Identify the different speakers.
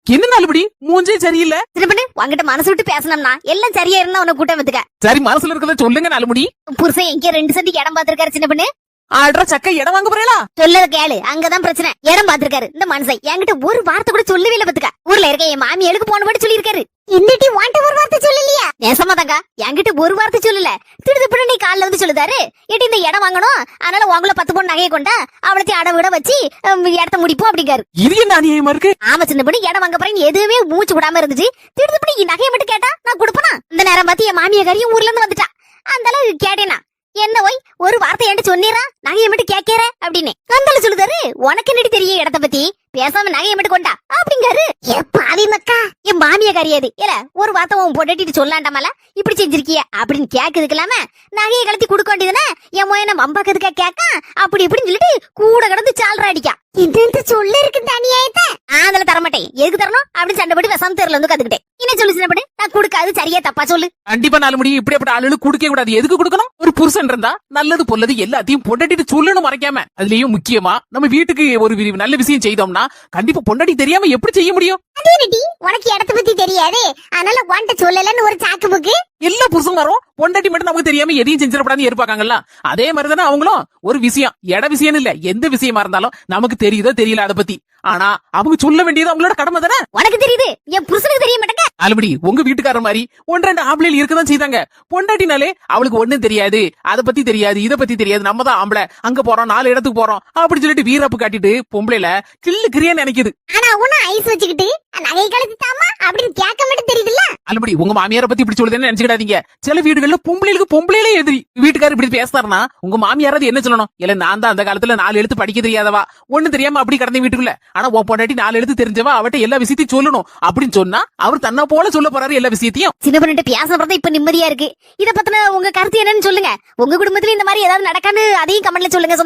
Speaker 1: என்ன நாலுபடி மூஞ்சே சரியில்லை.
Speaker 2: சின்ன பொண்ணு உங்ககிட்ட மனசு விட்டு பேசணும்னா எல்லாம் சரியா இருந்தா உன்னை கூட்டம் வந்துக்க.
Speaker 1: சரி மனசுல இருக்கிறத சொல்லுங்க நாலுமுடி.
Speaker 2: புருஷன் எங்க 2 சென்ட் இடம் பாத்திருக்காரு சின்ன பொண்ணு.
Speaker 1: ஆடுற சக்கை இடம் வாங்க போறீங்களா?
Speaker 2: சொல்லத கேளு, அங்கதான் பிரச்சனை. இடம் பாத்திருக்காரு இந்த மனுஷன். என்கிட்ட ஒரு வார்த்தை கூட சொல்லவே இல்ல பாத்துக்க. ஊர்ல இருக்க என் மாமியாளுக்கு போன படி சொல்லிருக்காரு. என்னடி வாண்ட ஒரு வார்த்தை சொல்லலையா? நேசமாதாங்க என்கிட்ட ஒரு வார்த்தை சொல்லல. திடுதிப்புன்னு நீ காலைல வந்து சொல்லுதாரு, ஏட்டி இந்த இடம் வாங்கணும், அதனால உங்களை 10 பொண்ணு நகையை கொண்டா அவளத்தி அடை விட வச்சு இடத்த முடிப்போம் அப்படிங்காரு.
Speaker 1: இது என்ன அநியாயமா இருக்கு?
Speaker 2: ஆமா சின்ன பொண்ணு, இடம் வாங்க போறேன் எதுவுமே மூச்சு விடாம இருந்துச்சு. திடுதிப்புன்னு நகையை மட்டும் கேட்டா நான் கொடுப்பனா? இந்த நேரம் பார்த்து என் மாமியாரியும் ஊர்ல இருந்து வந்துட்டா. அந்த அளவு கேட்டேனா என்ன ஒய் ஒரு வார்த்தை என்கிட்ட சொன்னீரா, நகையை மட்டும் கேட்கற அப்படின்னு. அந்த சொல்லுதாரு, உனக்கு என்னடி தெரியும் இடத்த பத்தி, பேசாம நகையை மட்டும் கொண்டா அப்படிங்காரு. பாவி மக்கா, என் மாமியா கறியாது ஏல ஒரு வார்த்தை உன் பொட்டிட்டு சொல்லாண்டாமல இப்படி செஞ்சிருக்கிய அப்படின்னு கேக்குதுக்கு இல்லாம நகையை கலத்தி கொடுக்க வேண்டியதுன்னா என் மோயனை மம்பாக்கிறதுக்கா கேட்க அப்படி இப்படின்னு சொல்லிட்டு கூட கடந்து சால்ரா அடிக்கா. இது சொல்ல இருக்கு தனியாயத்தை அதுல தரமாட்டேன், எதுக்கு தரணும் அப்படின்னு சண்டை போட்டு விசம் தெருல வந்து கத்துக்கிட்டேன். என்ன சொல்லு சின்ன பொண்ணு, நான் கொடுக்காது சரியா தப்பா சொல்லு.
Speaker 1: கண்டிப்பா நாலுமுடி இப்படி அப்படி ஆளு குடுக்க கூடாது. எதுக்கு கொடுக்கணும்? ஒரு புருஷன் இருந்தா நல்லது பொல்லது எல்லாத்தையும் பொண்டாட்டிட்டு சொல்லணும் மறைக்காம. அதுலயும் முக்கியமா நம்ம வீட்டுக்கு ஒரு நல்ல விஷயம் செய்தோம்னா கண்டிப்பா பொண்டாட்டி தெரியாம எப்படி செய்ய முடியும்?
Speaker 2: உனக்கு இடத்த பத்தி தெரியாது அதனால வாண்ட சொல்லலன்னு ஒரு சாக்கு புக்கு.
Speaker 1: எல்லா புருஷன்காரும் பொண்டாட்டி மட்டும் நமக்கு தெரியாம எதையும் செஞ்சிடப்படாது எதிர்பார்க்காங்கல்ல. அதே மாதிரிதானே அவங்களும் ஒரு விஷயம் இட விஷயம் இல்ல எந்த விஷயமா இருந்தாலும் நமக்கு தெரியுதோ தெரியல அதை பத்தி. ஆனா அவங்க சொல்ல வேண்டியது அவங்களோட கடமை தானே.
Speaker 2: உனக்கு தெரியுது, என் புருஷனுக்கு தெரிய மாட்டேங்க.
Speaker 1: ஆல்படி உங்க வீட்டுக்காரர் மாதிரி 1-2 ஆம்பளைகள் இருக்கதான் செய்தாங்க. பொண்டாட்டினாலே அவளுக்கு ஒண்ணும் தெரியாது, அதை பத்தி தெரியாது, இதை பத்தி தெரியாது, நம்ம தான் ஆம்பளை, அங்க போறோம் 4 இடத்துக்கு போறோம் அப்படி சொல்லிட்டு வீரப்பு காட்டிட்டு பொம்பளைல கிள்ளு கிரியான்னு நினைக்குது.
Speaker 2: ஆனா உன்ன ஐஸ் வச்சுக்கிட்டு நகை கலத்தி தாமா அப்படின்னு கேட்க மட்டும் தெரியுதுல்ல.
Speaker 1: ஆல்படி உங்க மாமியார பத்தி இப்படி சொல்லுதுன்னு நினைச்சுக்கிடாதீங்க. சில வீடுகள்ல பொம்பளைகளுக்கு பொம்பளையிலே எதிரி. வீட்டுக்காரர் இப்படி பேசுறாருன்னா உங்க மாமியாராவது என்ன சொல்லணும்? இல்ல நான் தான் அந்த காலத்துல 4 எழுத்து படிக்க தெரியாதவா, ஒண்ணு தெரியாம அப்படி கடந்த வீட்டுக்குள்ள. ஆனா உன் பொண்டாட்டி 4 எழுத்து தெரிஞ்சவா, அவட்ட எல்லா விஷயத்தையும் சொல்லணும் அப்படின்னு சொன்னா அவர் தன்னை போல சொல்ல போறாரு எல்லா விஷயத்தையும்.
Speaker 2: சின்ன பண்ணிட்டு பேசுறப்ப இப்ப நிம்மதியா இருக்கு. இத பத்தின உங்க கருத்து என்னன்னு சொல்லுங்க. உங்க குடும்பத்துல இந்த மாதிரி ஏதாவது நடக்கான்னு அதையும் கமெண்ட்ல சொல்லுங்க.